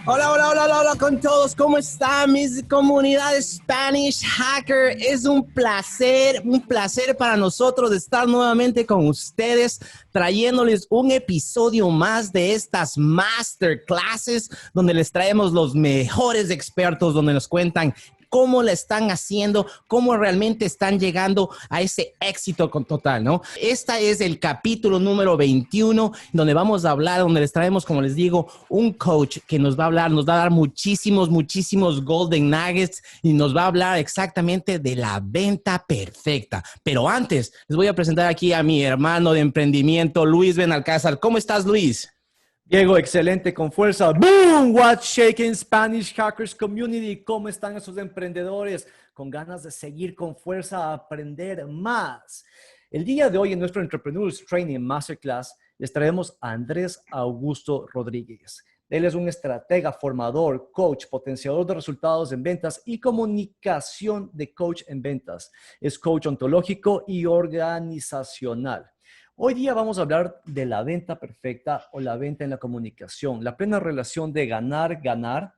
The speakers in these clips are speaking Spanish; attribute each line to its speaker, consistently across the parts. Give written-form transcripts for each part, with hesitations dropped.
Speaker 1: Hola, hola, hola, hola, hola con todos. ¿Cómo están mis comunidades Spanish Hacker? Es un placer para nosotros de estar nuevamente con ustedes, trayéndoles un episodio más de estas masterclasses, donde les traemos los mejores expertos, donde nos cuentan cómo la están haciendo, cómo realmente están llegando a ese éxito con total, ¿no? Este es el capítulo número 21, donde vamos a hablar, donde les traemos, como les digo, un coach que nos va a hablar, nos va a dar muchísimos golden nuggets y nos va a hablar exactamente de la venta perfecta. Pero antes, les voy a presentar aquí a mi hermano de emprendimiento, Luis Benalcázar. ¿Cómo estás, Luis?
Speaker 2: Diego, excelente, con fuerza. ¡Boom! What's shaking Spanish Hackers Community? ¿Cómo están esos emprendedores? Con ganas de seguir con fuerza a aprender más. El día de hoy en nuestro Entrepreneurs Training Masterclass les traemos a Andrés Augusto Rodríguez. Él es un estratega, formador, coach, potenciador de resultados en ventas y comunicación de coach en ventas. Es coach ontológico y organizacional. Hoy día vamos a hablar de la venta perfecta o la venta en la comunicación, la plena relación de ganar, ganar.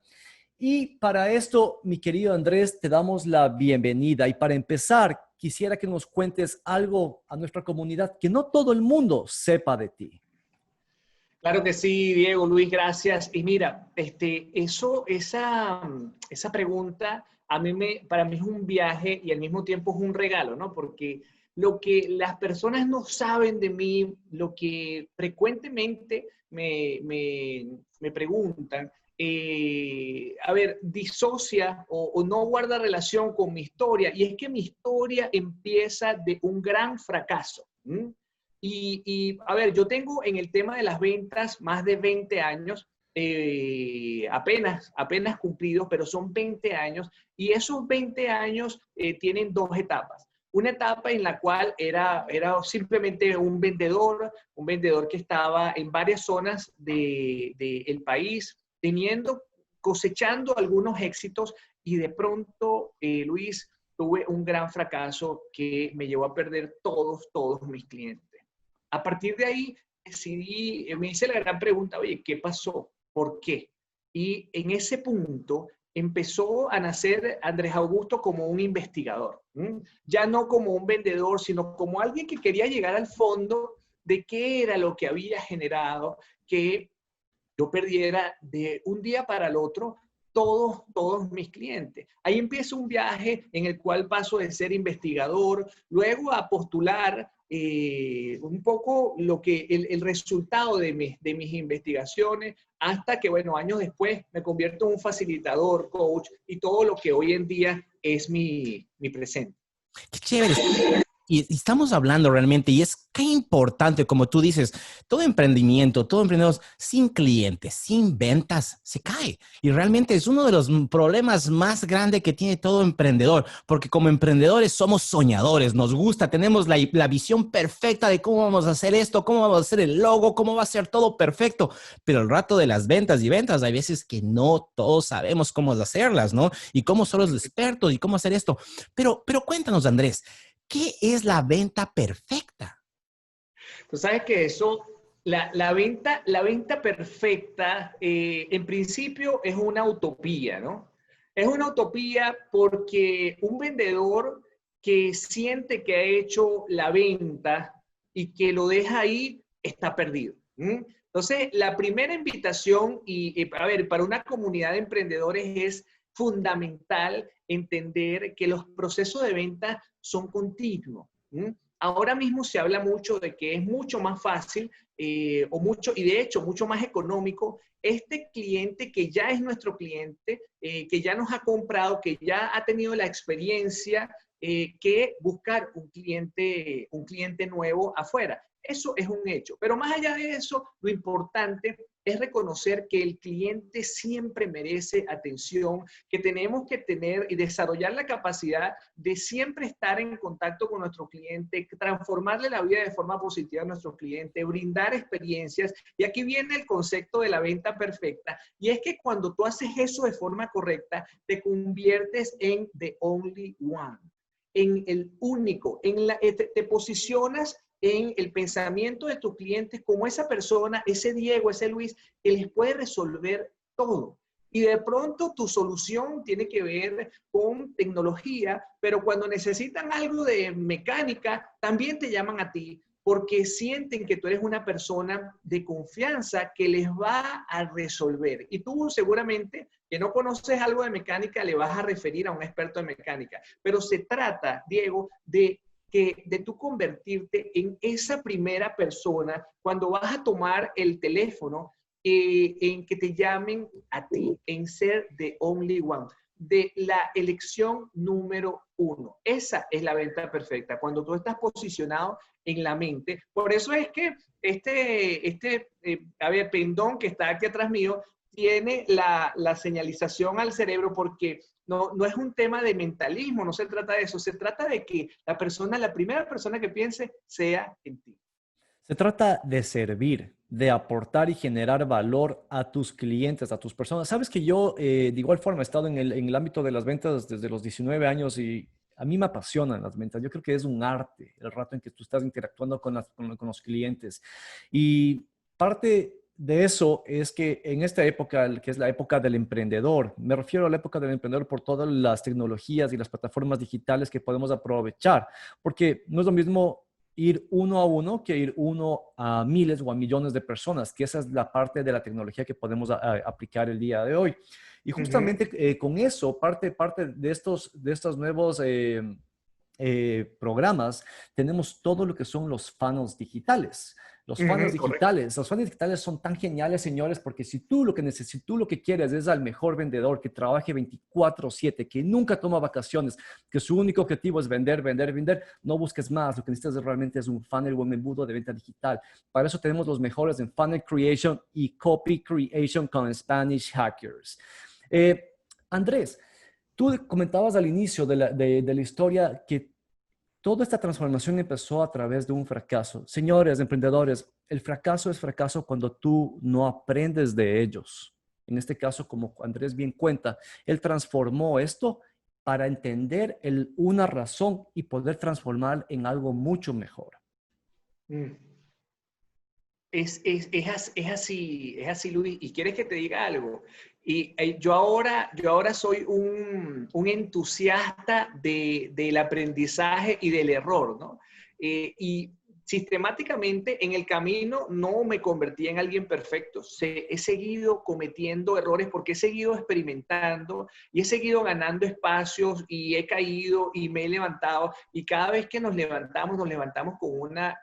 Speaker 2: Y para esto, mi querido Andrés, te damos la bienvenida. Y para empezar, quisiera que nos cuentes algo a nuestra comunidad que no todo el mundo sepa de ti.
Speaker 3: Claro que sí, Diego, Luis, gracias. Y mira, esa pregunta para mí es un viaje y al mismo tiempo es un regalo, ¿no? Porque lo que las personas no saben de mí, lo que frecuentemente me preguntan, disocia o no guarda relación con mi historia. Y es que mi historia empieza de un gran fracaso. Yo tengo en el tema de las ventas más de 20 años, apenas cumplidos, pero son 20 años, y esos 20 años tienen dos etapas. Una etapa en la cual era simplemente un vendedor que estaba en varias zonas del país, cosechando algunos éxitos, y de pronto, Luis, tuve un gran fracaso que me llevó a perder todos mis clientes. A partir de ahí me hice la gran pregunta, oye, ¿qué pasó? ¿Por qué? Y en ese punto empezó a nacer Andrés Augusto como un investigador, ya no como un vendedor, sino como alguien que quería llegar al fondo de qué era lo que había generado que yo perdiera de un día para el otro todos mis clientes. Ahí empieza un viaje en el cual paso de ser investigador, luego a postular un poco el resultado de mis investigaciones, hasta que, bueno, años después me convierto en un facilitador, coach, y todo lo que hoy en día es mi presente.
Speaker 1: Qué chévere. Y estamos hablando realmente, y es qué importante, como tú dices, todo emprendimiento, todo emprendedor sin clientes, sin ventas, se cae. Y realmente es uno de los problemas más grandes que tiene todo emprendedor, porque como emprendedores somos soñadores, nos gusta, tenemos la visión perfecta de cómo vamos a hacer esto, cómo vamos a hacer el logo, cómo va a ser todo perfecto. Pero el rato de las ventas y ventas, hay veces que no todos sabemos cómo hacerlas, ¿no? Y cómo son los expertos y cómo hacer esto. Pero cuéntanos, Andrés. ¿Qué es la venta perfecta?
Speaker 3: Tú sabes que la venta perfecta, en principio es una utopía, ¿no? Es una utopía porque un vendedor que siente que ha hecho la venta y que lo deja ahí, está perdido. Entonces, la primera invitación, para una comunidad de emprendedores es fundamental entender que los procesos de venta son continuos. Ahora mismo se habla mucho de que es mucho más fácil y de hecho mucho más económico este cliente que ya es nuestro cliente, que ya nos ha comprado, que ya ha tenido la experiencia, que buscar un cliente nuevo afuera. Eso es un hecho. Pero más allá de eso, lo importante es reconocer que el cliente siempre merece atención, que tenemos que tener y desarrollar la capacidad de siempre estar en contacto con nuestro cliente, transformarle la vida de forma positiva a nuestro cliente, brindar experiencias. Y aquí viene el concepto de la venta perfecta. Y es que cuando tú haces eso de forma correcta, te conviertes en the only one, en el único, te posicionas en el pensamiento de tus clientes como esa persona, ese Diego, ese Luis, que les puede resolver todo. Y de pronto tu solución tiene que ver con tecnología, pero cuando necesitan algo de mecánica, también te llaman a ti porque sienten que tú eres una persona de confianza que les va a resolver. Y tú seguramente que no conoces algo de mecánica, le vas a referir a un experto de mecánica. Pero se trata, Diego, de tú convertirte en esa primera persona cuando vas a tomar el teléfono, en que te llamen a ti, en ser the only one, de la elección número uno. Esa es la venta perfecta, cuando tú estás posicionado en la mente. Por eso es que pendón que está aquí atrás mío tiene la señalización al cerebro, porque no es un tema de mentalismo, no se trata de eso, se trata de que la primera persona que piense sea en ti.
Speaker 2: Se trata de servir, de aportar y generar valor a tus clientes, a tus personas. Sabes que yo, de igual forma, he estado en el ámbito de las ventas desde los 19 años y a mí me apasionan las ventas. Yo creo que es un arte el rato en que tú estás interactuando con los clientes. Y parte de eso es que en esta época, que es la época del emprendedor, me refiero a la época del emprendedor por todas las tecnologías y las plataformas digitales que podemos aprovechar, porque no es lo mismo ir uno a uno que ir uno a miles o a millones de personas, que esa es la parte de la tecnología que podemos aplicar el día de hoy. Y justamente con eso, parte de estos nuevos programas, tenemos todo lo que son los funnels digitales. Los funnels digitales son tan geniales, señores, porque si tú lo que quieres es al mejor vendedor que trabaje 24/7, que nunca toma vacaciones, que su único objetivo es vender, vender, vender, no busques más. Lo que necesitas realmente es un funnel o un embudo de venta digital. Para eso tenemos los mejores en funnel creation y copy creation con Spanish Hackers. Andrés, tú comentabas al inicio de la historia que toda esta transformación empezó a través de un fracaso. Señores, emprendedores, el fracaso es fracaso cuando tú no aprendes de ellos. En este caso, como Andrés bien cuenta, él transformó esto para entender una razón y poder transformar en algo mucho mejor.
Speaker 3: Es así, Luis. Y quieres que te diga algo. Y yo ahora soy un entusiasta del aprendizaje y del error, ¿no? Y sistemáticamente en el camino no me convertí en alguien perfecto. He seguido cometiendo errores porque he seguido experimentando y he seguido ganando espacios y he caído y me he levantado. Y cada vez que nos levantamos con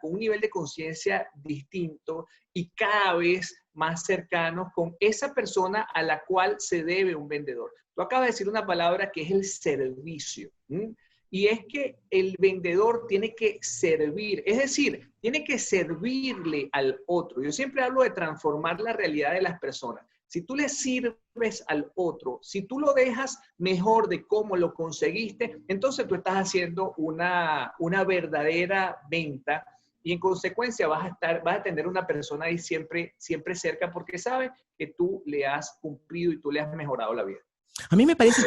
Speaker 3: un nivel de conciencia distinto y cada vez más cercanos con esa persona a la cual se debe un vendedor. Tú acabas de decir una palabra que es el servicio. Y es que el vendedor tiene que servir, es decir, tiene que servirle al otro. Yo siempre hablo de transformar la realidad de las personas. Si tú le sirves al otro, si tú lo dejas mejor de cómo lo conseguiste, entonces tú estás haciendo una verdadera venta y en consecuencia vas a tener una persona ahí siempre cerca porque sabe que tú le has cumplido y tú le has mejorado la vida.
Speaker 1: A mí me parece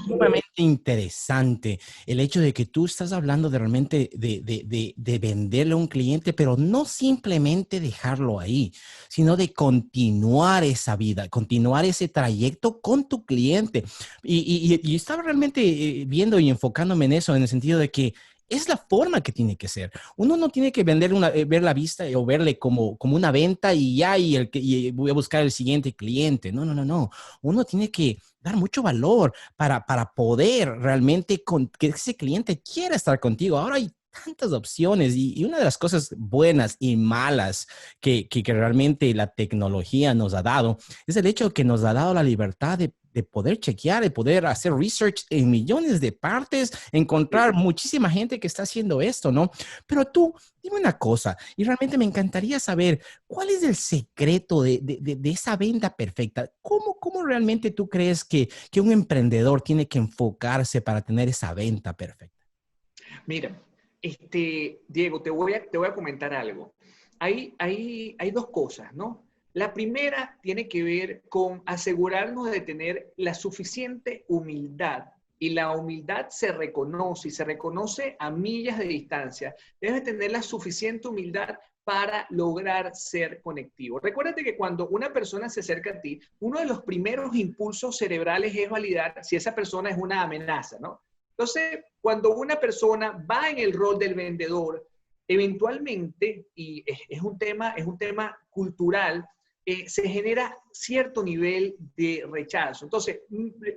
Speaker 1: sumamente interesante el hecho de que tú estás hablando de realmente de venderle a un cliente, pero no simplemente dejarlo ahí, sino de continuar esa vida, continuar ese trayecto con tu cliente. Y estaba realmente viendo y enfocándome en eso, en el sentido de que es la forma que tiene que ser. Uno no tiene que ver la vista o verle como una venta y ya, y voy a buscar el siguiente cliente. No. Uno tiene que dar mucho valor para poder realmente que ese cliente quiera estar contigo. Ahora hay tantas opciones y una de las cosas buenas y malas que realmente la tecnología nos ha dado es el hecho que nos ha dado la libertad de poder chequear, de poder hacer research en millones de partes, encontrar muchísima gente que está haciendo esto, ¿no? Pero tú, dime una cosa, y realmente me encantaría saber cuál es el secreto de esa venta perfecta. ¿Cómo realmente tú crees que un emprendedor tiene que enfocarse para tener esa venta perfecta?
Speaker 3: Mira, Diego, te voy a comentar algo. Hay dos cosas, ¿no? La primera tiene que ver con asegurarnos de tener la suficiente humildad y la humildad se reconoce y se reconoce a millas de distancia. Debes tener la suficiente humildad para lograr ser conectivo. Recuérdate que cuando una persona se acerca a ti, uno de los primeros impulsos cerebrales es validar si esa persona es una amenaza, ¿no? Entonces, cuando una persona va en el rol del vendedor, eventualmente, y es un tema cultural, se genera cierto nivel de rechazo. Entonces,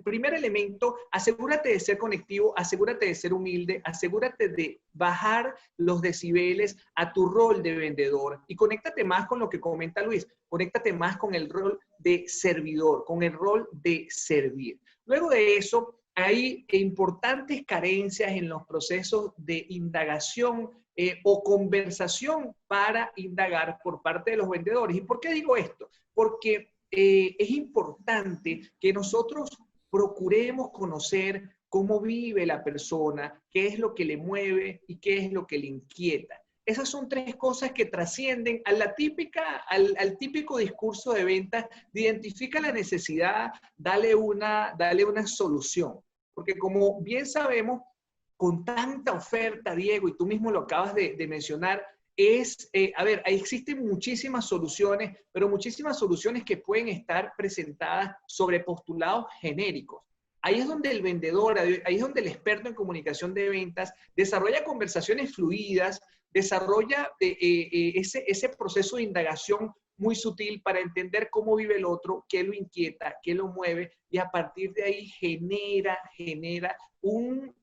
Speaker 3: primer elemento, asegúrate de ser conectivo, asegúrate de ser humilde, asegúrate de bajar los decibeles a tu rol de vendedor y conéctate más con lo que comenta Luis, conéctate más con el rol de servidor, con el rol de servir. Luego de eso, hay importantes carencias en los procesos de indagación o conversación para indagar por parte de los vendedores. ¿Y por qué digo esto? Porque es importante que nosotros procuremos conocer cómo vive la persona, qué es lo que le mueve y qué es lo que le inquieta. Esas son tres cosas que trascienden a la al típico discurso de ventas de identifica la necesidad, dale una solución. Porque como bien sabemos, con tanta oferta, Diego, y tú mismo lo acabas de mencionar, existen muchísimas soluciones, pero muchísimas soluciones que pueden estar presentadas sobre postulados genéricos. Ahí es donde el vendedor, ahí es donde el experto en comunicación de ventas desarrolla conversaciones fluidas, desarrolla ese proceso de indagación muy sutil para entender cómo vive el otro, qué lo inquieta, qué lo mueve, y a partir de ahí genera un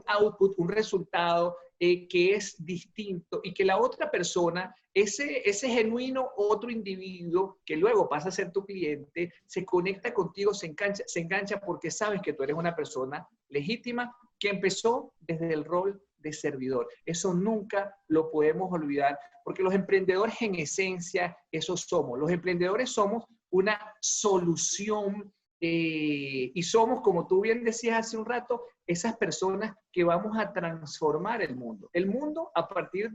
Speaker 3: output, un resultado que es distinto y que la otra persona, ese genuino otro individuo que luego pasa a ser tu cliente, se conecta contigo, se engancha porque sabes que tú eres una persona legítima que empezó desde el rol de servidor. Eso nunca lo podemos olvidar, porque los emprendedores en esencia, eso somos. Los emprendedores somos una solución y somos, como tú bien decías hace un rato, esas personas que vamos a transformar el mundo. El mundo a partir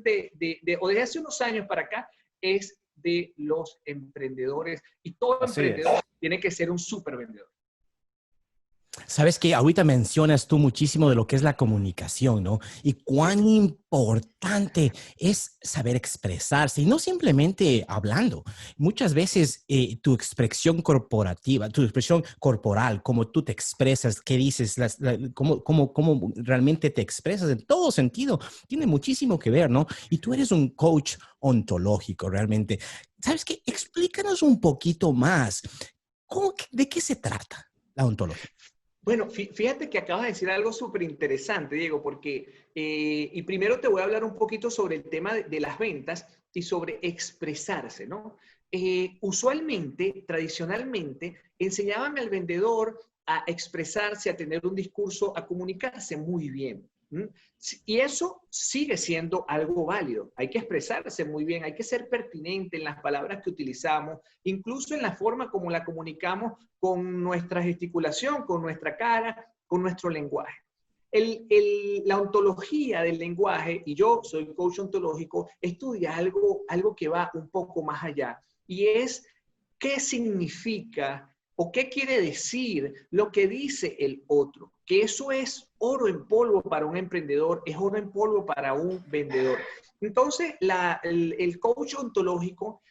Speaker 3: o desde hace unos años para acá es de los emprendedores y todo emprendedor tiene que ser un súper vendedor.
Speaker 1: Sabes que ahorita mencionas tú muchísimo de lo que es la comunicación, ¿no? Y cuán importante es saber expresarse y no simplemente hablando. Muchas veces tu expresión corporativa, tu expresión corporal, cómo tú te expresas, qué dices, cómo realmente te expresas en todo sentido, tiene muchísimo que ver, ¿no? Y tú eres un coach ontológico realmente. ¿Sabes qué? Explícanos un poquito más. ¿De qué se trata la ontología?
Speaker 3: Bueno, fíjate que acabas de decir algo súper interesante, Diego, porque, y primero te voy a hablar un poquito sobre el tema de las ventas y sobre expresarse, ¿no? Usualmente, tradicionalmente, enseñaban al vendedor a expresarse, a tener un discurso, a comunicarse muy bien. Y eso sigue siendo algo válido. Hay que expresarse muy bien, hay que ser pertinente en las palabras que utilizamos, incluso en la forma como la comunicamos con nuestra gesticulación, con nuestra cara, con nuestro lenguaje. La ontología del lenguaje, y yo soy coach ontológico, estudia algo que va un poco más allá, y es qué significa o qué quiere decir lo que dice el otro, que eso es oro en polvo para un emprendedor, es oro en polvo para un vendedor. Entonces, el coach ontológico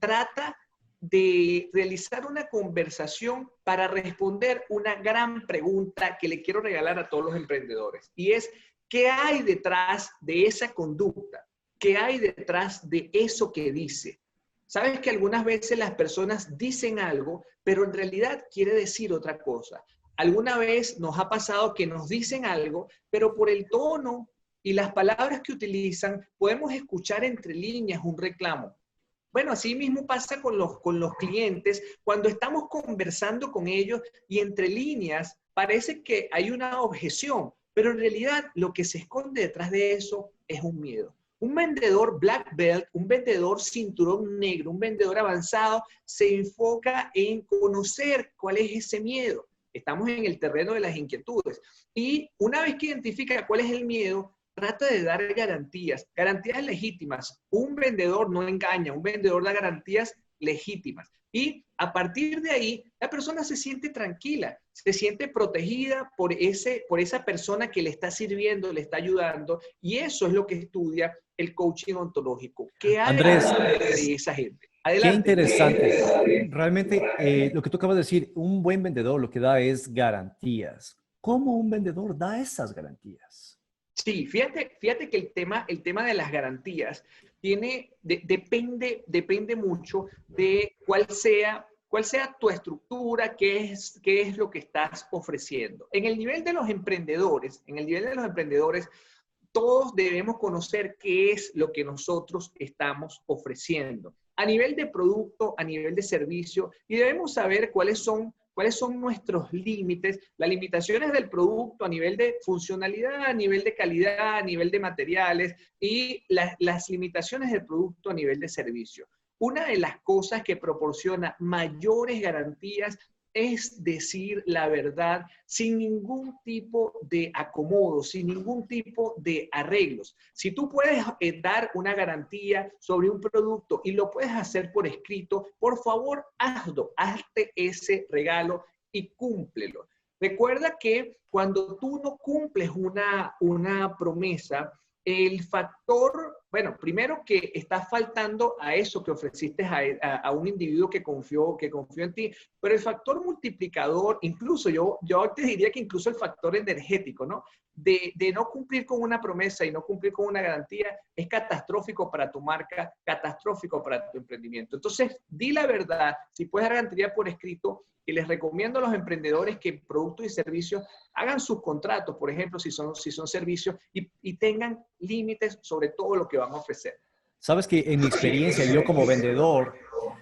Speaker 3: trata de realizar una conversación para responder una gran pregunta que le quiero regalar a todos los emprendedores, y es, ¿qué hay detrás de esa conducta? ¿Qué hay detrás de eso que dice? Sabes que algunas veces las personas dicen algo, pero en realidad quiere decir otra cosa. Alguna vez nos ha pasado que nos dicen algo, pero por el tono y las palabras que utilizan, podemos escuchar entre líneas un reclamo. Bueno, así mismo pasa con los clientes, cuando estamos conversando con ellos y entre líneas parece que hay una objeción, pero en realidad lo que se esconde detrás de eso es un miedo. Un vendedor black belt, un vendedor cinturón negro, un vendedor avanzado, se enfoca en conocer cuál es ese miedo. Estamos en el terreno de las inquietudes. Y una vez que identifica cuál es el miedo, trata de dar garantías legítimas. Un vendedor no engaña, un vendedor da garantías legítimas. Y a partir de ahí, la persona se siente tranquila, se siente protegida por esa persona que le está sirviendo, le está ayudando. Y eso es lo que estudia el coaching ontológico. ¿Qué hay
Speaker 2: Andrés,
Speaker 3: de esa gente?
Speaker 2: qué
Speaker 3: Adelante.
Speaker 2: interesante. Realmente, lo que tú acabas de decir, un buen vendedor lo que da es garantías. ¿Cómo un vendedor da esas garantías?
Speaker 3: Sí, fíjate que el tema de las garantías depende mucho de cuál sea tu estructura, qué es lo que estás ofreciendo. En el nivel de los emprendedores, todos debemos conocer qué es lo que nosotros estamos ofreciendo. A nivel de producto, a nivel de servicio, y debemos saber cuáles son nuestros límites, las limitaciones del producto a nivel de funcionalidad, a nivel de calidad, a nivel de materiales y las limitaciones del producto a nivel de servicio. Una de las cosas que proporciona mayores garantías es decir la verdad sin ningún tipo de acomodo, sin ningún tipo de arreglos. Si tú puedes dar una garantía sobre un producto y lo puedes hacer por escrito, por favor, hazlo, hazte ese regalo y cúmplelo. Recuerda que cuando tú no cumples una promesa, el factor, bueno, primero que estás faltando a eso que ofreciste a un individuo que confió en ti, pero el factor multiplicador, incluso yo te diría que incluso el factor energético, ¿no? De no cumplir con una promesa y no cumplir con una garantía es catastrófico para tu marca, catastrófico para tu emprendimiento. Entonces, di la verdad, si puedes dar garantía por escrito, y les recomiendo a los emprendedores que productos y servicios hagan sus contratos, por ejemplo, si son servicios, y tengan límites sobre todo lo que van a ofrecer.
Speaker 2: Sabes que en mi experiencia, yo como vendedor,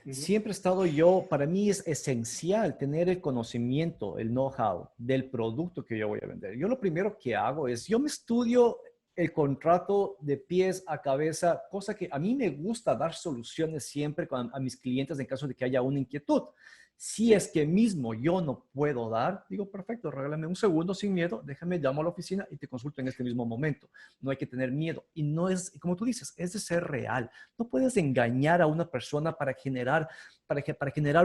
Speaker 3: Ujú.
Speaker 2: siempre he estado para mí es esencial tener el conocimiento, el know-how del producto que yo voy a vender. Yo lo primero que hago es, yo me estudio el contrato de pies a cabeza, cosa que a mí me gusta dar soluciones siempre a mis clientes en caso de que haya una inquietud. Si es que mismo yo no puedo dar, digo, perfecto, regálame un segundo sin miedo, déjame, llamo a la oficina y te consulto en este mismo momento. No hay que tener miedo. Y no es, como tú dices, es de ser real. No puedes engañar a una persona para generar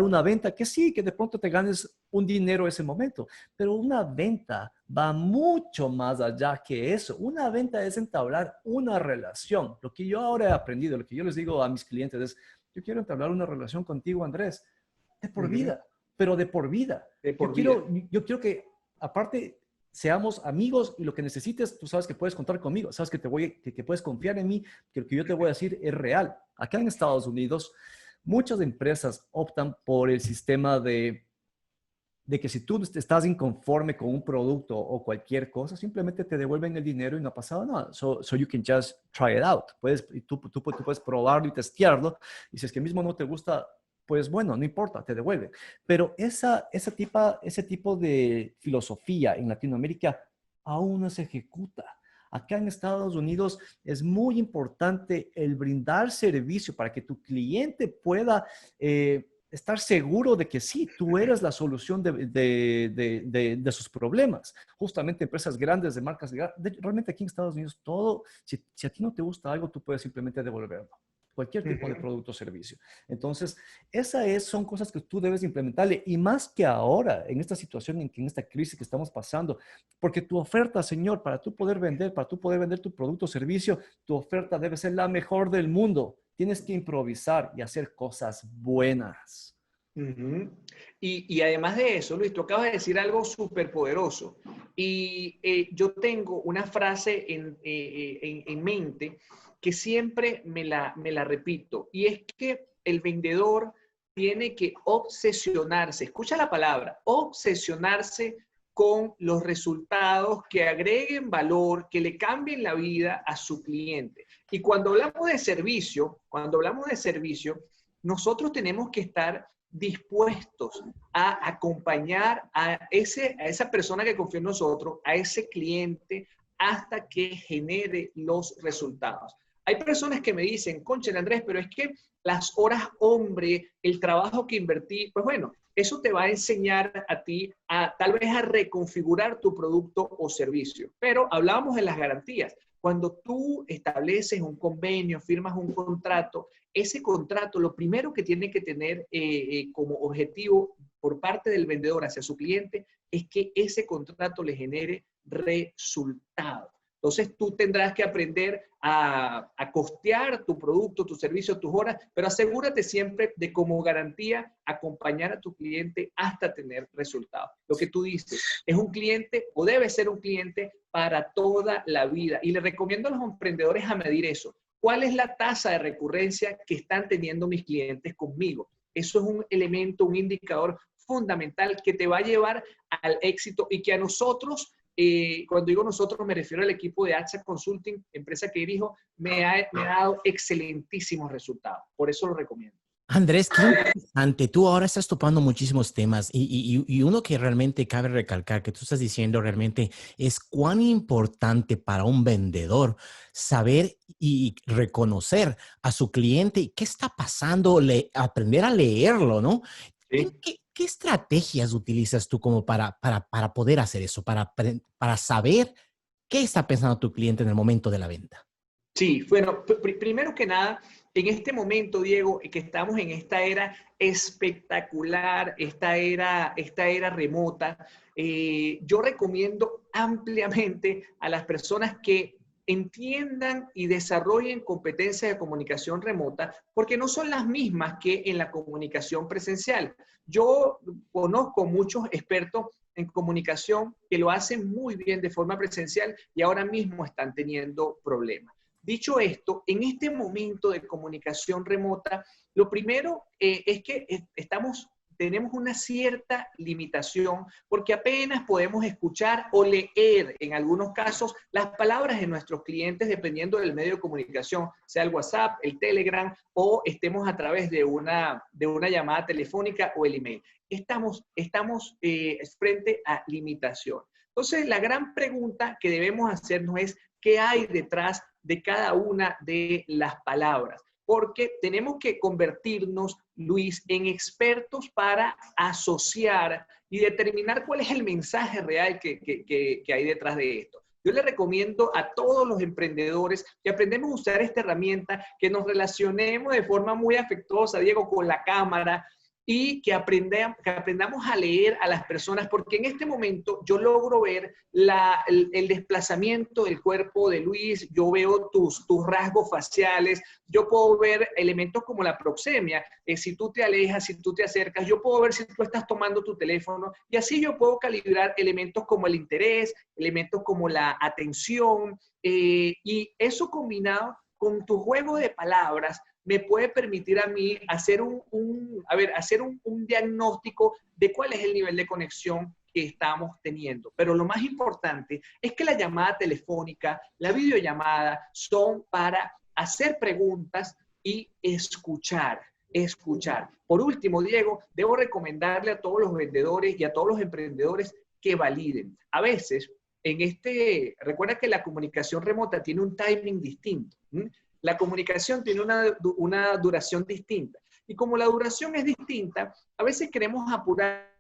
Speaker 2: una venta, que sí, que de pronto te ganes un dinero ese momento, pero una venta va mucho más allá que eso. Una venta es entablar una relación. Lo que yo ahora he aprendido, lo que yo les digo a mis clientes es, yo quiero entablar una relación contigo, Andrés, de por vida, pero de por vida. Yo quiero que, aparte, seamos amigos y lo que necesites, tú sabes que puedes contar conmigo, sabes que que puedes confiar en mí, que lo que yo te voy a decir es real. Acá en Estados Unidos, muchas empresas optan por el sistema de que si tú estás inconforme con un producto o cualquier cosa, simplemente te devuelven el dinero y no ha pasado nada. So you can just try it out. Tú puedes probarlo y testearlo. Y si es que mismo no te gusta, pues bueno, no importa, te devuelven. Pero ese tipo de filosofía en Latinoamérica aún no se ejecuta. Acá en Estados Unidos es muy importante el brindar servicio para que tu cliente pueda estar seguro de que sí, tú eres la solución de sus problemas. Justamente empresas grandes, de marcas grandes, realmente aquí en Estados Unidos todo, si a ti no te gusta algo, tú puedes simplemente devolverlo. Cualquier tipo de producto o servicio. Entonces, son cosas que tú debes implementarle y más que ahora, en esta situación, en esta crisis que estamos pasando, porque tu oferta, señor, para tú poder vender tu producto o servicio, tu oferta debe ser la mejor del mundo. Tienes que improvisar y hacer cosas buenas.
Speaker 3: Y además de eso, Luis, tú acabas de decir algo súper poderoso. Y yo tengo una frase en mente que siempre me la repito, y es que el vendedor tiene que obsesionarse, escucha la palabra, obsesionarse con los resultados que agreguen valor, que le cambien la vida a su cliente. Y cuando hablamos de servicio, nosotros tenemos que estar dispuestos a acompañar a esa persona que confió en nosotros, a ese cliente, hasta que genere los resultados. Hay personas que me dicen, cónchale Andrés, pero es que las horas hombre, el trabajo que invertí, pues bueno, eso te va a enseñar a ti tal vez a reconfigurar tu producto o servicio. Pero hablábamos de las garantías. Cuando tú estableces un convenio, firmas un contrato, ese contrato, lo primero que tiene que tener como objetivo por parte del vendedor hacia su cliente es que ese contrato le genere resultados. Entonces tú tendrás que aprender a costear tu producto, tu servicio, tus horas, pero asegúrate siempre de como garantía acompañar a tu cliente hasta tener resultados. Lo que tú dices, es un cliente o debe ser un cliente para toda la vida. Y le recomiendo a los emprendedores a medir eso. ¿Cuál es la tasa de recurrencia que están teniendo mis clientes conmigo? Eso es un elemento, un indicador fundamental que te va a llevar al éxito y que a nosotros, cuando digo nosotros me refiero al equipo de AXA Consulting, empresa que dirijo, me ha dado excelentísimos resultados. Por eso lo recomiendo.
Speaker 1: Andrés, qué interesante. Tú ahora estás topando muchísimos temas y uno que realmente cabe recalcar que tú estás diciendo realmente es cuán importante para un vendedor saber y reconocer a su cliente y qué está pasando, aprender a leerlo, ¿no?
Speaker 3: ¿Sí?
Speaker 1: ¿Qué estrategias utilizas tú como para poder hacer eso, para saber qué está pensando tu cliente en el momento de la venta?
Speaker 3: Sí, bueno, primero que nada, en este momento, Diego, que estamos en esta era espectacular, esta era remota, yo recomiendo ampliamente a las personas que entiendan y desarrollen competencias de comunicación remota, porque no son las mismas que en la comunicación presencial. Yo conozco muchos expertos en comunicación que lo hacen muy bien de forma presencial y ahora mismo están teniendo problemas. Dicho esto, en este momento de comunicación remota, lo primero es que tenemos una cierta limitación porque apenas podemos escuchar o leer, en algunos casos, las palabras de nuestros clientes dependiendo del medio de comunicación, sea el WhatsApp, el Telegram o estemos a través de una llamada telefónica o el email. Estamos frente a limitación. Entonces, la gran pregunta que debemos hacernos es, ¿qué hay detrás de cada una de las palabras? Porque tenemos que convertirnos, Luis, en expertos para asociar y determinar cuál es el mensaje real que hay detrás de esto. Yo le recomiendo a todos los emprendedores que aprendamos a usar esta herramienta, que nos relacionemos de forma muy afectuosa, Diego, con la cámara, y que aprendamos a leer a las personas, porque en este momento yo logro ver el desplazamiento del cuerpo de Luis, yo veo tus rasgos faciales, yo puedo ver elementos como la proxemia, si tú te alejas, si tú te acercas, yo puedo ver si tú estás tomando tu teléfono, y así yo puedo calibrar elementos como el interés, elementos como la atención, y eso combinado con tu juego de palabras, me puede permitir a mí hacer un diagnóstico de cuál es el nivel de conexión que estamos teniendo. Pero lo más importante es que la llamada telefónica, la videollamada, son para hacer preguntas y escuchar. Por último, Diego, debo recomendarle a todos los vendedores y a todos los emprendedores que validen. A veces, recuerda que la comunicación remota tiene un timing distinto. La comunicación tiene una duración distinta. Y como la duración es distinta, a veces queremos apurar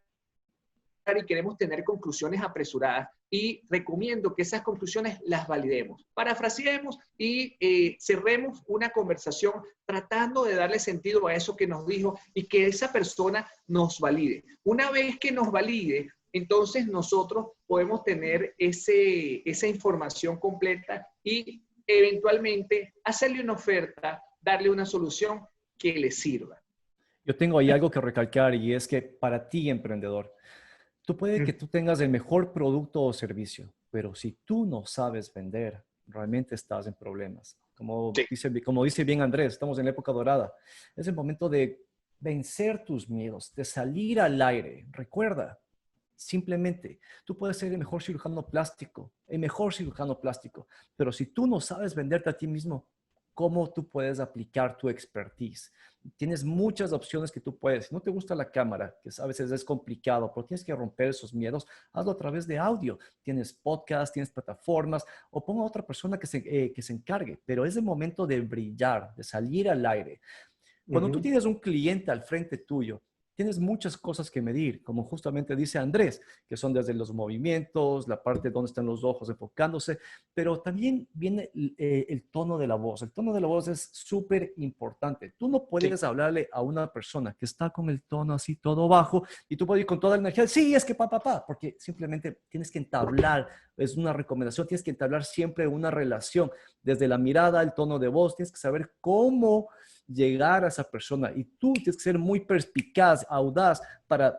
Speaker 3: y queremos tener conclusiones apresuradas. Y recomiendo que esas conclusiones las validemos. Parafraseemos y cerremos una conversación tratando de darle sentido a eso que nos dijo y que esa persona nos valide. Una vez que nos valide, entonces nosotros podemos tener esa información completa y eventualmente hacerle una oferta, darle una solución que le sirva.
Speaker 2: Yo tengo ahí algo que recalcar y es que para ti, emprendedor, puede que tú tengas el mejor producto o servicio, pero si tú no sabes vender, realmente estás en problemas. Como dice bien Andrés, estamos en la época dorada. Es el momento de vencer tus miedos, de salir al aire. Recuerda, simplemente, tú puedes ser el mejor cirujano plástico, pero si tú no sabes venderte a ti mismo, ¿cómo tú puedes aplicar tu expertise? Tienes muchas opciones que tú puedes. Si no te gusta la cámara, que a veces es complicado, pero tienes que romper esos miedos, hazlo a través de audio. Tienes podcast, tienes plataformas, o ponga a otra persona que se encargue. Pero es el momento de brillar, de salir al aire. Cuando tú tienes un cliente al frente tuyo, tienes muchas cosas que medir, como justamente dice Andrés, que son desde los movimientos, la parte donde están los ojos enfocándose, pero también viene el tono de la voz. El tono de la voz es súper importante. Tú no
Speaker 3: Sí.
Speaker 2: puedes hablarle a una persona que está con el tono así todo bajo y tú puedes ir con toda la energía, sí, es que porque simplemente tienes que entablar, es una recomendación, tienes que entablar siempre una relación, desde la mirada, el tono de voz, tienes que saber cómo llegar a esa persona y tú tienes que ser muy perspicaz, audaz para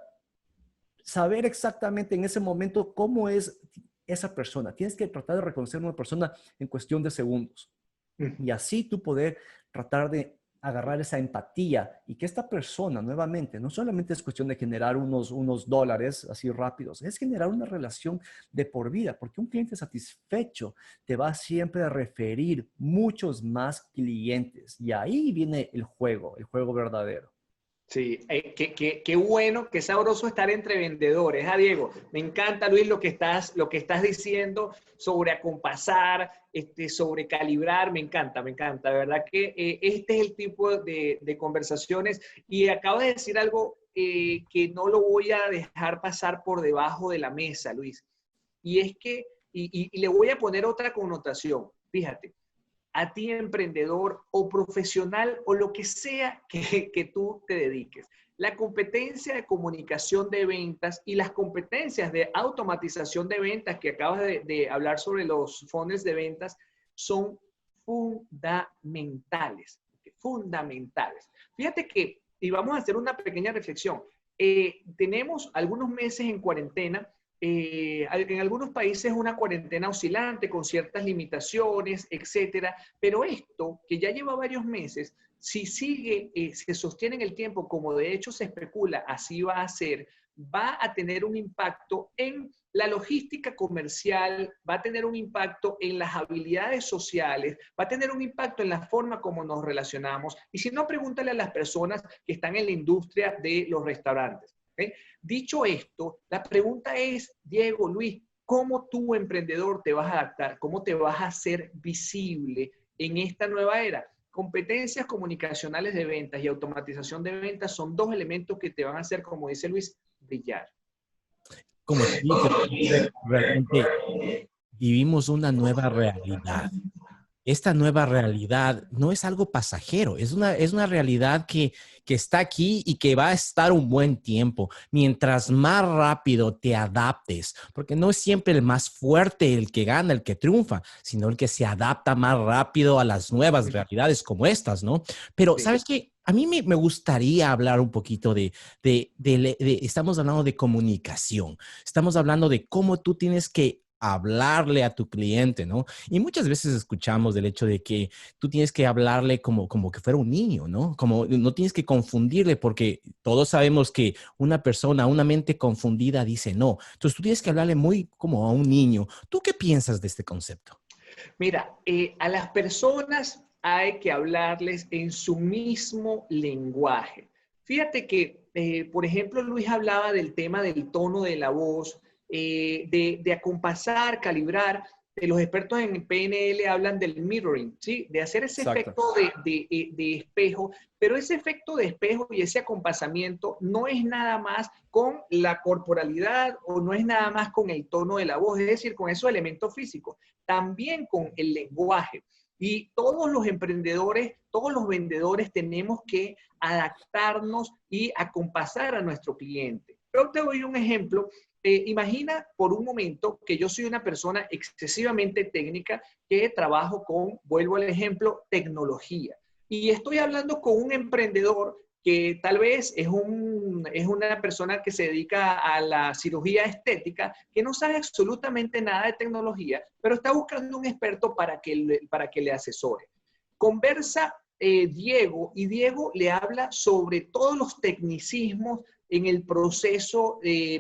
Speaker 2: saber exactamente en ese momento cómo es esa persona. Tienes que tratar de reconocer a una persona en cuestión de segundos y así tú poder tratar de agarrar esa empatía y que esta persona nuevamente, no solamente es cuestión de generar unos dólares así rápidos, es generar una relación de por vida, porque un cliente satisfecho te va siempre a referir muchos más clientes y ahí viene el juego verdadero.
Speaker 3: Sí, qué bueno, qué sabroso estar entre vendedores. Diego, me encanta, Luis, lo que estás diciendo sobre acompasar, sobre calibrar, me encanta, me encanta. De verdad que este es el tipo de conversaciones y acabo de decir algo que no lo voy a dejar pasar por debajo de la mesa, Luis. Y es que, y le voy a poner otra connotación, fíjate. A ti, emprendedor o profesional o lo que sea que tú te dediques. La competencia de comunicación de ventas y las competencias de automatización de ventas que acabas de hablar sobre los funnels de ventas son fundamentales, fundamentales. Fíjate que, y vamos a hacer una pequeña reflexión, tenemos algunos meses en cuarentena. En algunos países una cuarentena oscilante con ciertas limitaciones, etcétera, pero esto que ya lleva varios meses, si sigue, se sostiene en el tiempo, como de hecho se especula, así va a ser, va a tener un impacto en la logística comercial, va a tener un impacto en las habilidades sociales, va a tener un impacto en la forma como nos relacionamos. Y si no, pregúntale a las personas que están en la industria de los restaurantes. ¿Okay? Dicho esto, la pregunta es, Diego, Luis, ¿cómo tú, emprendedor, te vas a adaptar? ¿Cómo te vas a hacer visible en esta nueva era? Competencias comunicacionales de ventas y automatización de ventas son dos elementos que te van a hacer, como dice Luis, brillar.
Speaker 1: Como tú dices, realmente vivimos una nueva realidad. Esta nueva realidad no es algo pasajero, es una realidad que está aquí y que va a estar un buen tiempo. Mientras más rápido te adaptes, porque no es siempre el más fuerte el que gana, el que triunfa, sino el que se adapta más rápido a las nuevas realidades como estas, ¿no? Pero,
Speaker 3: Sí.
Speaker 1: ¿sabes qué? A mí me gustaría hablar un poquito estamos hablando de comunicación, estamos hablando de cómo tú tienes que hablarle a tu cliente, ¿no? Y muchas veces escuchamos del hecho de que tú tienes que hablarle como que fuera un niño, ¿no? Como no tienes que confundirle porque todos sabemos que una persona, una mente confundida dice no. Entonces tú tienes que hablarle muy como a un niño. ¿Tú qué piensas de este concepto?
Speaker 3: Mira, a las personas hay que hablarles en su mismo lenguaje. Fíjate que, por ejemplo, Luis hablaba del tema del tono de la voz, de acompasar, calibrar. Los expertos en PNL hablan del mirroring, ¿sí? De hacer ese
Speaker 2: Exacto.
Speaker 3: efecto de espejo, pero ese efecto de espejo y ese acompasamiento no es nada más con la corporalidad o no es nada más con el tono de la voz, es decir, con esos elementos físicos, también con el lenguaje. Y todos los emprendedores, todos los vendedores tenemos que adaptarnos y acompasar a nuestro cliente. Pero te doy un ejemplo. Imagina por un momento que yo soy una persona excesivamente técnica que trabajo con, vuelvo al ejemplo, tecnología. Y estoy hablando con un emprendedor que tal vez es una persona que se dedica a la cirugía estética, que no sabe absolutamente nada de tecnología, pero está buscando un experto para que le asesore. Conversa Diego y Diego le habla sobre todos los tecnicismos en el proceso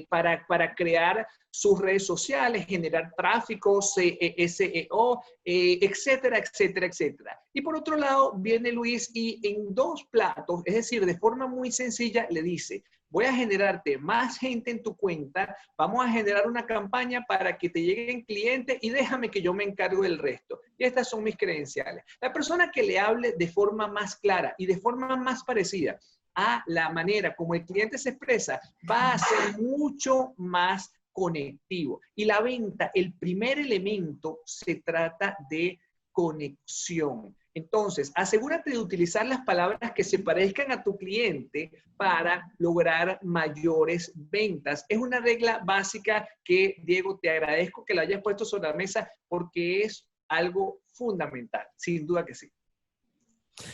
Speaker 3: para crear sus redes sociales, generar tráfico, SEO, etcétera, etcétera, etcétera. Y por otro lado, viene Luis y en dos platos, es decir, de forma muy sencilla, le dice, voy a generarte más gente en tu cuenta, vamos a generar una campaña para que te lleguen clientes y déjame que yo me encargo del resto. Y estas son mis credenciales. La persona que le hable de forma más clara y de forma más parecida a la manera como el cliente se expresa, va a ser mucho más conectivo. Y la venta, el primer elemento, se trata de conexión. Entonces, asegúrate de utilizar las palabras que se parezcan a tu cliente para lograr mayores ventas. Es una regla básica que, Diego, te agradezco que la hayas puesto sobre la mesa porque es algo fundamental, sin duda que sí.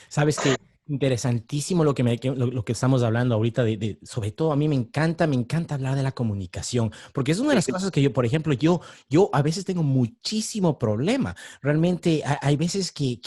Speaker 1: Sabes que interesantísimo lo que estamos hablando ahorita, sobre todo a mí me encanta hablar de la comunicación, porque es una de las cosas que yo, por ejemplo, yo a veces tengo muchísimo problema. Realmente hay veces que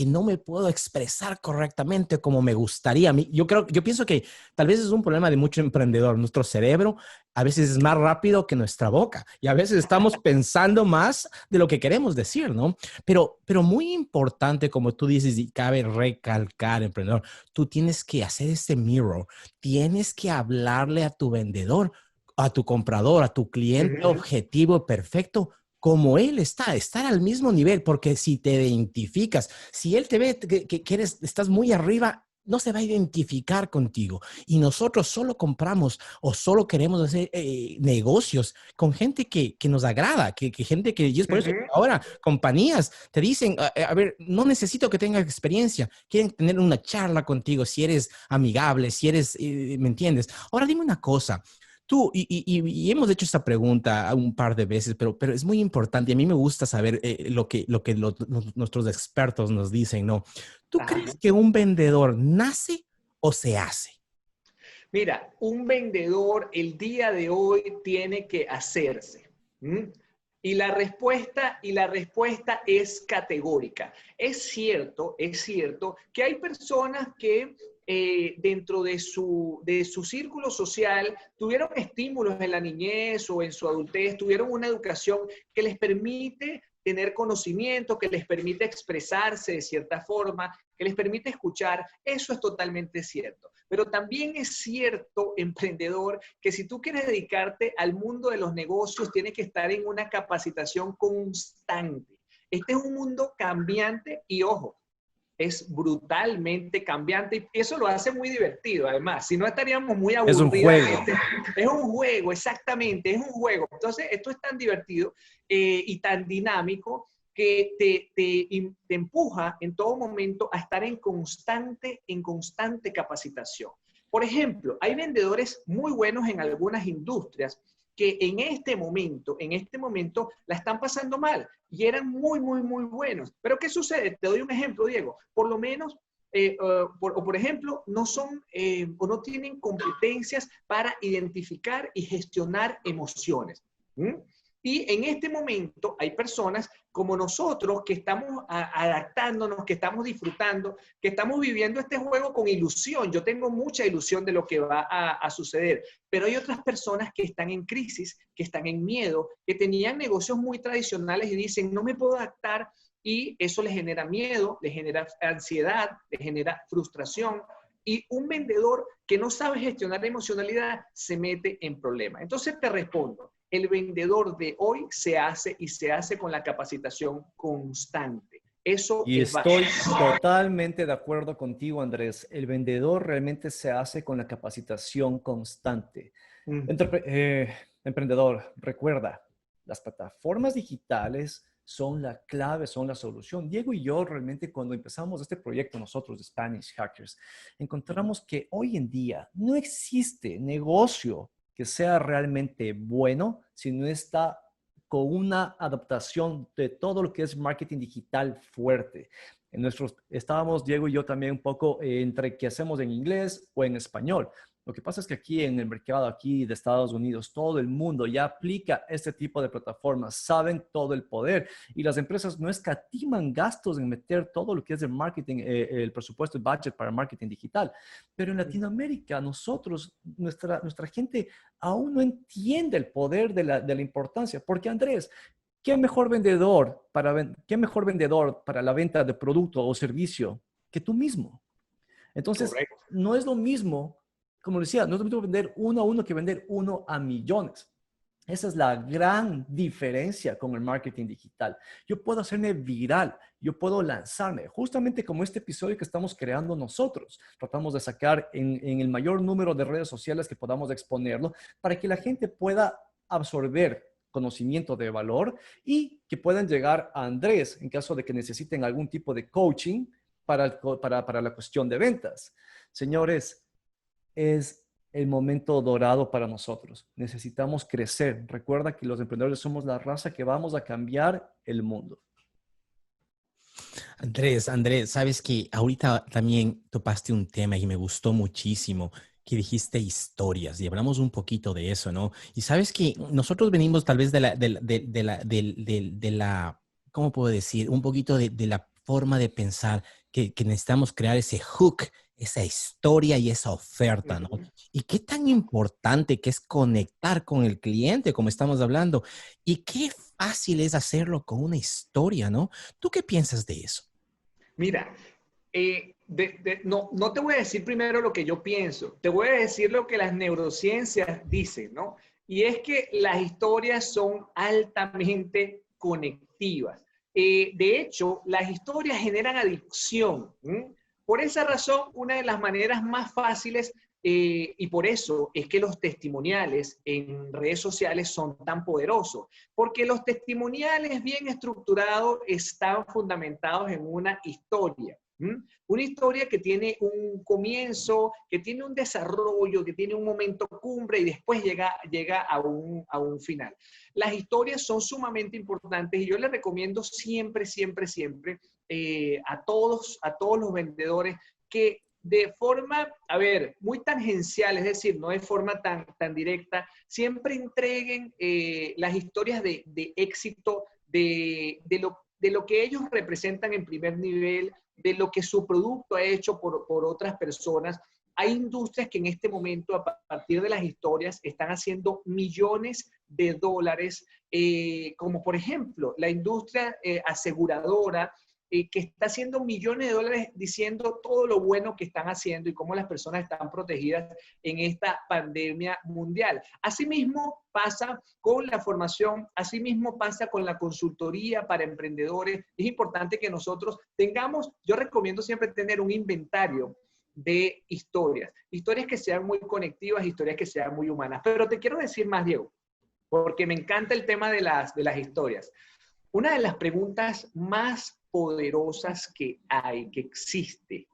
Speaker 1: no me puedo expresar correctamente como me gustaría. Yo pienso que tal vez es un problema de mucho emprendedor. Nuestro cerebro a veces es más rápido que nuestra boca y a veces estamos pensando más de lo que queremos decir, ¿no? Pero muy importante, como tú dices, y cabe recalcar, emprendedor, tú tienes que hacer este mirror, tienes que hablarle a tu vendedor, a tu comprador, a tu cliente objetivo perfecto, como él está, estar al mismo nivel, porque si te identificas, si él te ve que estás muy arriba, no se va a identificar contigo. Y nosotros solo compramos o solo queremos hacer negocios con gente que nos agrada, gente que, y es por eso que ahora compañías te dicen, a ver, no necesito que tengas experiencia, quieren tener una charla contigo si eres amigable, si eres, ¿me entiendes? Ahora dime una cosa. Tú, y hemos hecho esta pregunta un par de veces, pero es muy importante. A mí me gusta saber nuestros expertos nos dicen, ¿no? ¿Tú crees que un vendedor nace o se hace?
Speaker 3: Mira, un vendedor el día de hoy tiene que hacerse. ¿Mm? Y la respuesta es categórica. Es cierto que hay personas que dentro de su círculo social tuvieron estímulos en la niñez o en su adultez, tuvieron una educación que les permite tener conocimiento, que les permite expresarse de cierta forma, que les permite escuchar. Eso es totalmente cierto. Pero también es cierto, emprendedor, que si tú quieres dedicarte al mundo de los negocios, tienes que estar en una capacitación constante. Este es un mundo cambiante y, ojo, es brutalmente cambiante y eso lo hace muy divertido, además. Si no, estaríamos muy aburridos.
Speaker 2: Es un juego.
Speaker 3: Es un juego, exactamente, es un juego. Entonces, esto es tan divertido y tan dinámico que te empuja en todo momento a estar en constante capacitación. Por ejemplo, hay vendedores muy buenos en algunas industrias que en este momento la están pasando mal y eran muy buenos. Pero ¿qué sucede? Te doy un ejemplo, Diego. Por lo menos, por ejemplo, no son o no tienen competencias para identificar y gestionar emociones. ¿Mm? Y en este momento hay personas como nosotros que estamos adaptándonos, que estamos disfrutando, que estamos viviendo este juego con ilusión. Yo tengo mucha ilusión de lo que va a suceder, pero hay otras personas que están en crisis, que están en miedo, que tenían negocios muy tradicionales y dicen, no me puedo adaptar, y eso les genera miedo, les genera ansiedad, les genera frustración. Y un vendedor que no sabe gestionar la emocionalidad se mete en problemas. Entonces te respondo, el vendedor de hoy se hace y se hace con la capacitación constante. Eso
Speaker 2: Y
Speaker 3: es
Speaker 2: estoy
Speaker 3: básico.
Speaker 2: totalmente de acuerdo contigo, Andrés. El vendedor realmente se hace con la capacitación constante. Emprendedor, recuerda, las plataformas digitales son la clave, son la solución. Diego y yo realmente cuando empezamos este proyecto nosotros de Spanish Hackers, encontramos que hoy en día no existe negocio que sea realmente bueno si no está con una adaptación de todo lo que es marketing digital fuerte. Estábamos, Diego y yo también un poco entre qué hacemos en inglés o en español. Lo que pasa es que aquí en el mercado aquí de Estados Unidos, todo el mundo ya aplica este tipo de plataformas, saben todo el poder y las empresas no escatiman gastos en meter todo lo que es el marketing, el presupuesto, el budget para marketing digital. Pero en Latinoamérica, nuestra gente aún no entiende el poder de la importancia. Porque Andrés, ¿qué mejor vendedor para la venta de producto o servicio que tú mismo? Entonces,
Speaker 3: Correcto.
Speaker 2: no es lo mismo, como decía, no es lo mismo vender uno a uno que vender uno a millones. Esa es la gran diferencia con el marketing digital. Yo puedo hacerme viral, yo puedo lanzarme, justamente como este episodio que estamos creando nosotros. Tratamos de sacar en el mayor número de redes sociales que podamos exponerlo para que la gente pueda absorber conocimiento de valor y que puedan llegar a Andrés en caso de que necesiten algún tipo de coaching para la cuestión de ventas. Señores, es el momento dorado para nosotros. Necesitamos crecer. Recuerda que los emprendedores somos la raza que vamos a cambiar el mundo.
Speaker 1: Andrés, sabes que ahorita también topaste un tema y me gustó muchísimo, que dijiste historias y hablamos un poquito de eso, ¿no? Y sabes que nosotros venimos tal vez de la, ¿cómo puedo decir? Un poquito de la forma de pensar que necesitamos crear ese hook, esa historia y esa oferta, ¿no? Y qué tan importante que es conectar con el cliente, como estamos hablando, y qué fácil es hacerlo con una historia, ¿no? ¿Tú qué piensas de eso?
Speaker 3: Mira, no te voy a decir primero lo que yo pienso, te voy a decir lo que las neurociencias dicen, ¿no? Y es que las historias son altamente conectivas. De hecho, las historias generan adicción. Por esa razón, una de las maneras más fáciles y por eso es que los testimoniales en redes sociales son tan poderosos, porque los testimoniales bien estructurados están fundamentados en una historia. Una historia que tiene un comienzo, que tiene un desarrollo, que tiene un momento cumbre y después llega a un final. Las historias son sumamente importantes y yo les recomiendo siempre, siempre, siempre a todos los vendedores que de forma, a ver, muy tangencial, es decir, no de forma tan directa, siempre entreguen las historias de éxito, de lo que ellos representan en primer nivel, de lo que su producto ha hecho por otras personas. Hay industrias que en este momento, a partir de las historias, están haciendo millones de dólares, como por ejemplo la industria aseguradora, que está haciendo millones de dólares diciendo todo lo bueno que están haciendo y cómo las personas están protegidas en esta pandemia mundial. Asimismo pasa con la formación, asimismo pasa con la consultoría para emprendedores. Es importante que nosotros tengamos, yo recomiendo siempre tener un inventario de historias que sean muy conectivas, historias que sean muy humanas. Pero te quiero decir más, Diego, porque me encanta el tema de las historias. Una de las preguntas más poderosas que hay, que existe,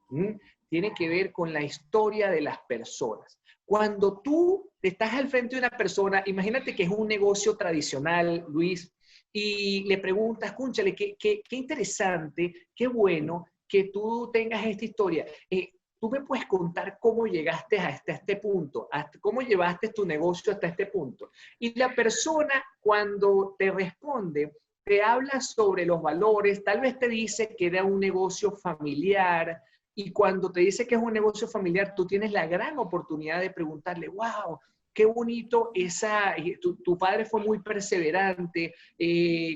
Speaker 3: tiene que ver con la historia de las personas. Cuando tú estás al frente de una persona, imagínate que es un negocio tradicional, Luis, y le preguntas, cúnchale, qué interesante, qué bueno que tú tengas esta historia. ¿Tú me puedes contar cómo llegaste hasta este punto? ¿Cómo llevaste tu negocio hasta este punto? Y la persona, cuando te responde, te habla sobre los valores, tal vez te dice que era un negocio familiar, y cuando te dice que es un negocio familiar, tú tienes la gran oportunidad de preguntarle, wow, qué bonito, tu padre fue muy perseverante,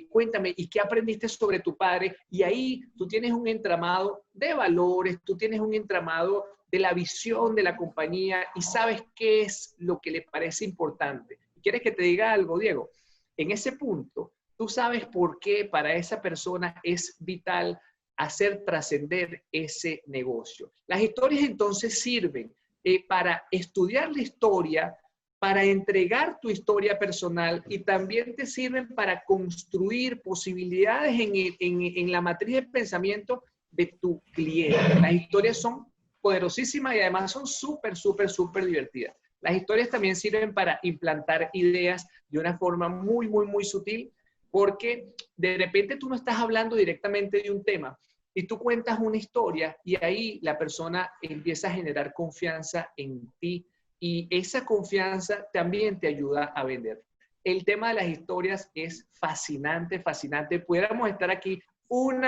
Speaker 3: cuéntame, ¿y qué aprendiste sobre tu padre? Y ahí tú tienes un entramado de valores, tú tienes un entramado de la visión de la compañía y sabes qué es lo que le parece importante. ¿Quieres que te diga algo, Diego? En ese punto, tú sabes por qué para esa persona es vital hacer trascender ese negocio. Las historias entonces sirven para estudiar la historia, para entregar tu historia personal y también te sirven para construir posibilidades en la matriz de pensamiento de tu cliente. Las historias son poderosísimas y además son súper, súper, súper divertidas. Las historias también sirven para implantar ideas de una forma muy, muy, muy sutil, porque de repente tú no estás hablando directamente de un tema y tú cuentas una historia y ahí la persona empieza a generar confianza en ti y esa confianza también te ayuda a vender. El tema de las historias es fascinante, fascinante. Pudiéramos estar aquí un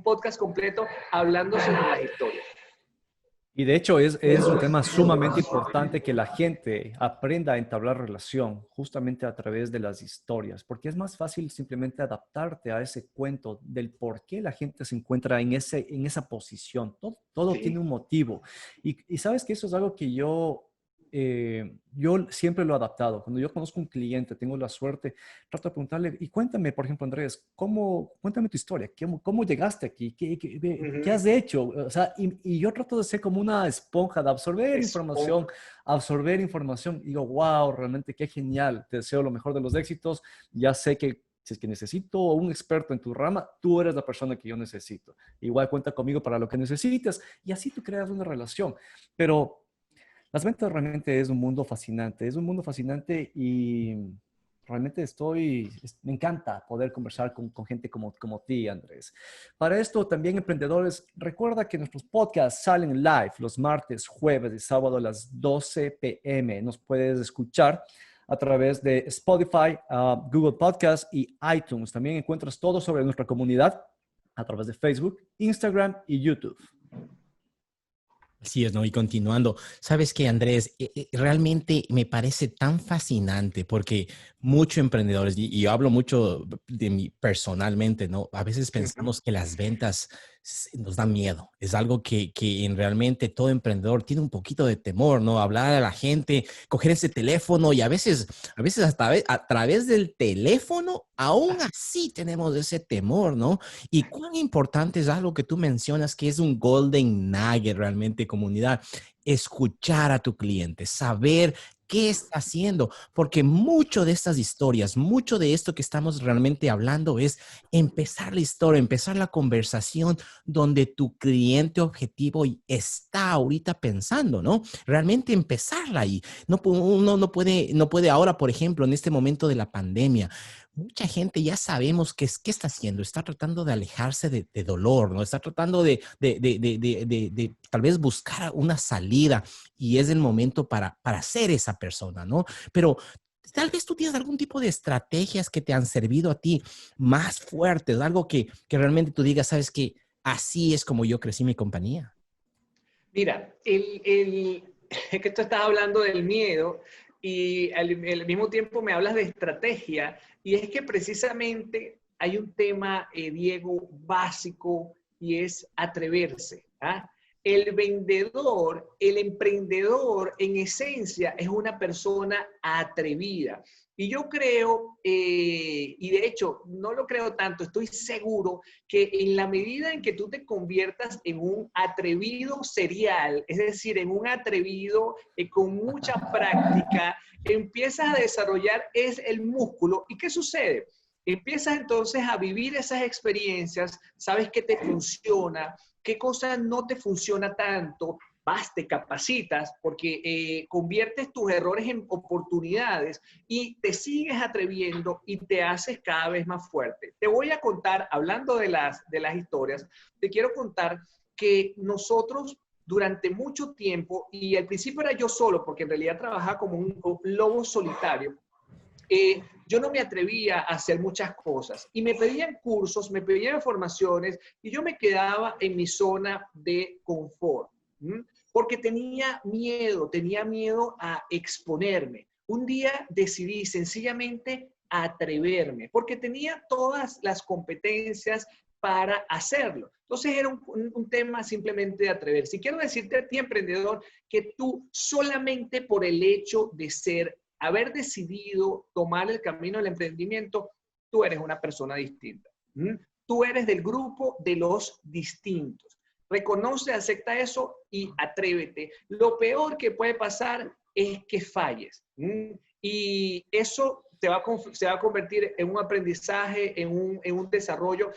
Speaker 3: podcast completo hablando sobre las historias.
Speaker 2: Y de hecho es un tema sumamente importante que la gente aprenda a entablar relación justamente a través de las historias, porque es más fácil simplemente adaptarte a ese cuento del por qué la gente se encuentra en esa posición. Todo
Speaker 3: Sí.
Speaker 2: tiene un motivo. Y sabes que eso es algo que yo yo siempre lo he adaptado. Cuando yo conozco un cliente, tengo la suerte, trato de preguntarle, y cuéntame, por ejemplo, Andrés, cuéntame tu historia, cómo llegaste aquí, qué has hecho. O sea, y yo trato de ser como una esponja, de absorber información. Y digo, wow, realmente qué genial, te deseo lo mejor de los éxitos. Ya sé que si es que necesito un experto en tu rama, tú eres la persona que yo necesito. Igual cuenta conmigo para lo que necesites, y así tú creas una relación. Pero las ventas realmente es un mundo fascinante, y realmente me encanta poder conversar con gente como ti, Andrés. Para esto, también emprendedores, recuerda que nuestros podcasts salen live los martes, jueves y sábado a las 12 p.m. Nos puedes escuchar a través de Spotify, Google Podcast y iTunes. También encuentras todo sobre nuestra comunidad a través de Facebook, Instagram y YouTube.
Speaker 1: Así es, ¿no? Y continuando, ¿sabes qué, Andrés? Realmente me parece tan fascinante porque muchos emprendedores, y yo hablo mucho de mí personalmente, ¿no? A veces pensamos que las ventas nos dan miedo. Es algo que realmente todo emprendedor tiene un poquito de temor, ¿no? Hablar a la gente, coger ese teléfono, y a veces hasta a través del teléfono, aún así tenemos ese temor, ¿no? Y cuán importante es algo que tú mencionas, que es un golden nugget realmente, comunidad: escuchar a tu cliente, saber qué está haciendo, porque mucho de estas historias, mucho de esto que estamos realmente hablando es empezar la historia, empezar la conversación donde tu cliente objetivo está ahorita pensando, ¿no? Realmente empezarla ahí. Uno no puede ahora, por ejemplo, en este momento de la pandemia, mucha gente ya sabemos qué está haciendo. Está tratando de alejarse de dolor, ¿no? Está tratando de tal vez buscar una salida, y es el momento para ser esa persona, ¿no? Pero tal vez tú tienes algún tipo de estrategias que te han servido a ti más fuertes, algo que realmente tú digas, ¿sabes qué? Así es como yo crecí mi compañía.
Speaker 3: Mira, es que tú estás hablando del miedo y al mismo tiempo me hablas de estrategia, y es que precisamente hay un tema, Diego, básico, y es atreverse. ¿Ah? El vendedor, el emprendedor, en esencia, es una persona atrevida. Y yo creo, y de hecho no lo creo tanto, estoy seguro que en la medida en que tú te conviertas en un atrevido serial, es decir, en un atrevido con mucha práctica, empiezas a desarrollar el músculo. ¿Y qué sucede? Empiezas entonces a vivir esas experiencias, sabes qué te funciona, qué cosa no te funciona tanto, te capacitas, porque conviertes tus errores en oportunidades y te sigues atreviendo y te haces cada vez más fuerte. Te voy a contar, hablando de las historias, te quiero contar que nosotros durante mucho tiempo, y al principio era yo solo, porque en realidad trabajaba como un lobo solitario, yo no me atrevía a hacer muchas cosas y me pedían cursos, me pedían formaciones, y yo me quedaba en mi zona de confort, porque tenía miedo a exponerme. Un día decidí sencillamente atreverme, porque tenía todas las competencias para hacerlo. Entonces era un tema simplemente de atreverse. Y quiero decirte a ti, emprendedor, que tú solamente por el hecho de haber decidido tomar el camino del emprendimiento, tú eres una persona distinta. Tú eres del grupo de los distintos. Reconoce, acepta eso y atrévete. Lo peor que puede pasar es que falles. Y eso se va a convertir en un aprendizaje, en un desarrollo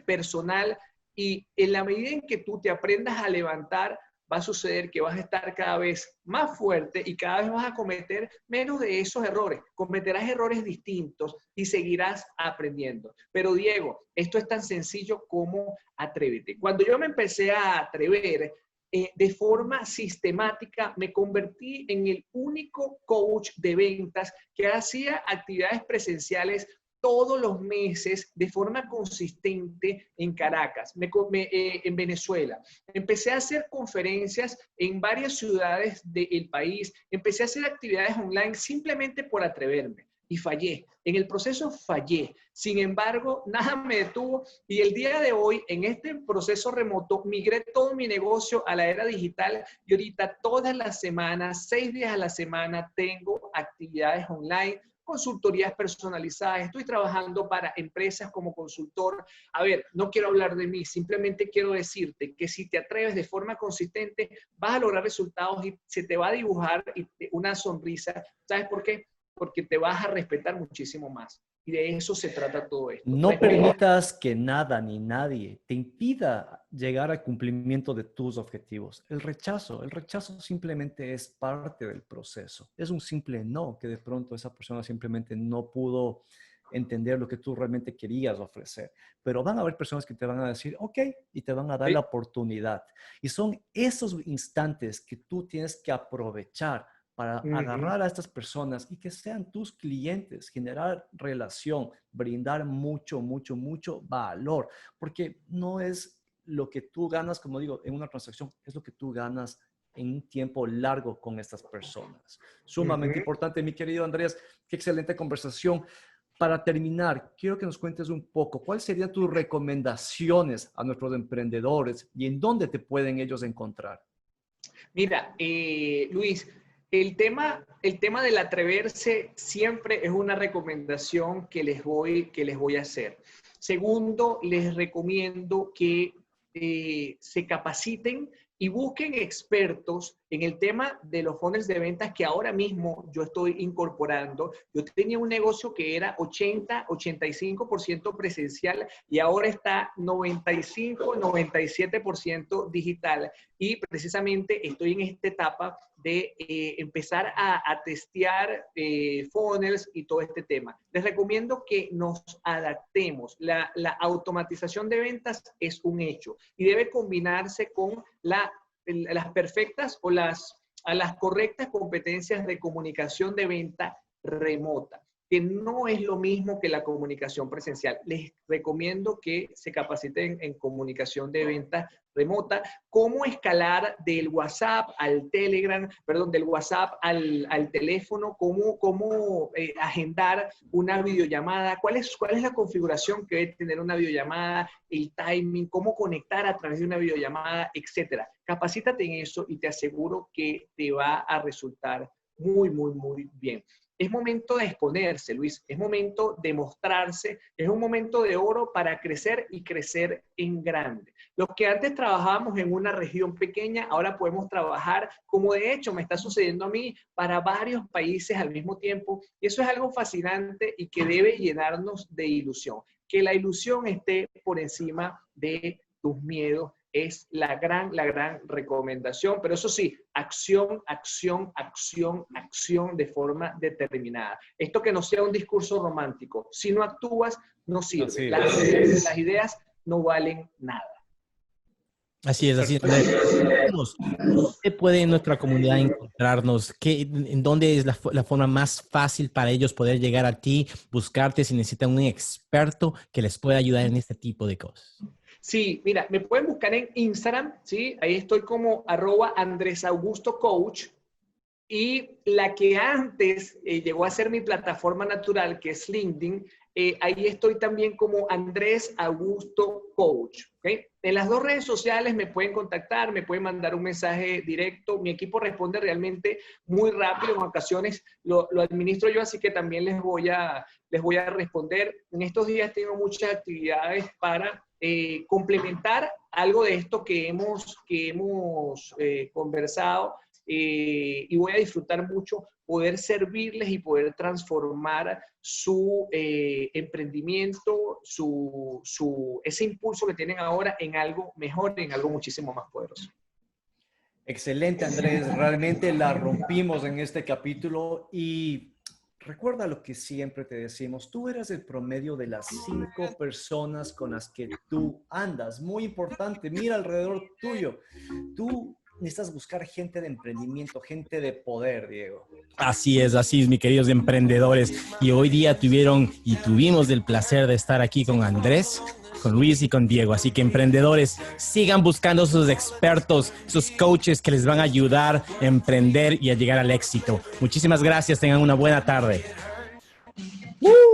Speaker 3: personal. Y en la medida en que tú te aprendas a levantar, va a suceder que vas a estar cada vez más fuerte y cada vez vas a cometer menos de esos errores. Cometerás errores distintos y seguirás aprendiendo. Pero Diego, esto es tan sencillo como atrévete. Cuando yo me empecé a atrever, de forma sistemática me convertí en el único coach de ventas que hacía actividades presenciales todos los meses de forma consistente en Caracas, en Venezuela. Empecé a hacer conferencias en varias ciudades del país. Empecé a hacer actividades online simplemente por atreverme. y fallé. En el proceso fallé. Sin embargo, nada me detuvo y el día de hoy, en este proceso remoto, migré todo mi negocio a la era digital y ahorita todas las semanas, 6 días a la semana, tengo actividades online, consultorías personalizadas. Estoy trabajando para empresas como consultor. A ver, no quiero hablar de mí, simplemente quiero decirte que si te atreves de forma consistente, vas a lograr resultados y se te va a dibujar una sonrisa. ¿Sabes por qué? Porque te vas a respetar muchísimo más. Y de eso se trata todo esto.
Speaker 2: No permitas que nada ni nadie te impida llegar al cumplimiento de tus objetivos. El rechazo simplemente es parte del proceso. Es un simple no, que de pronto esa persona simplemente no pudo entender lo que tú realmente querías ofrecer. Pero van a haber personas que te van a decir, ok, y te van a dar la oportunidad. Y son esos instantes que tú tienes que aprovechar para agarrar a estas personas y que sean tus clientes, generar relación, brindar mucho valor, porque no es lo que tú ganas, como digo, en una transacción, es lo que tú ganas en un tiempo largo con estas personas. Sumamente importante, mi querido Andrés, qué excelente conversación. Para terminar, quiero que nos cuentes un poco, ¿cuáles serían tus recomendaciones a nuestros emprendedores y en dónde te pueden ellos encontrar?
Speaker 3: Mira, Luis, el tema del atreverse siempre es una recomendación que les voy a hacer. Segundo, les recomiendo que se capaciten y busquen expertos en el tema de los funnels de ventas que ahora mismo yo estoy incorporando. Yo tenía un negocio que era 85% presencial y ahora está 97% digital. Y precisamente estoy en esta etapa de empezar a testear funnels y todo este tema. Les recomiendo que nos adaptemos. La automatización de ventas es un hecho y debe combinarse con las perfectas o las correctas competencias de comunicación de venta remota, que no es lo mismo que la comunicación presencial. Les recomiendo que se capaciten en comunicación de venta remota, cómo escalar del WhatsApp al Telegram, perdón, del WhatsApp al teléfono, cómo agendar una videollamada, cuál es la configuración que debe tener una videollamada, el timing, cómo conectar a través de una videollamada, etcétera. Capacítate en eso y te aseguro que te va a resultar muy bien. Es momento de exponerse, Luis, es momento de mostrarse, es un momento de oro para crecer y crecer en grande. Los que antes trabajábamos en una región pequeña, ahora podemos trabajar, como de hecho me está sucediendo a mí, para varios países al mismo tiempo. Y eso es algo fascinante y que debe llenarnos de ilusión. Que la ilusión esté por encima de tus miedos es la gran recomendación, pero eso sí, acción de forma determinada. Esto que no sea un discurso romántico. Si no actúas, no sirve.
Speaker 2: Así
Speaker 3: es. Las ideas no valen nada.
Speaker 4: Así es, así es. ¿Dónde puede nuestra comunidad encontrarnos? ¿En dónde es la forma más fácil para ellos poder llegar a ti, buscarte si necesitan un experto que les pueda ayudar en este tipo de cosas?
Speaker 3: Sí, mira, me pueden buscar en Instagram, ¿sí? Ahí estoy como @AndresAugustoCoach. Y la que antes llegó a ser mi plataforma natural, que es LinkedIn, ahí estoy también como Andrés Augusto Coach. ¿Okay? En las dos redes sociales me pueden contactar, me pueden mandar un mensaje directo. Mi equipo responde realmente muy rápido. En ocasiones lo administro yo, así que también les voy a responder. En estos días tengo muchas actividades para complementar algo de esto que hemos conversado. Y voy a disfrutar mucho poder servirles y poder transformar su emprendimiento, ese impulso que tienen ahora en algo mejor, en algo muchísimo más poderoso.
Speaker 2: Excelente, Andrés. Realmente la rompimos en este capítulo y recuerda lo que siempre te decimos. Tú eres el promedio de las 5 personas con las que tú andas. Muy importante. Mira alrededor tuyo. Tú necesitas buscar gente de emprendimiento, gente de poder, Diego.
Speaker 4: Así es, mis queridos emprendedores. Y hoy día tuvimos el placer de estar aquí con Andrés, con Luis y con Diego. Así que emprendedores, sigan buscando sus expertos, sus coaches que les van a ayudar a emprender y a llegar al éxito. Muchísimas gracias, tengan una buena tarde.
Speaker 2: ¡Woo!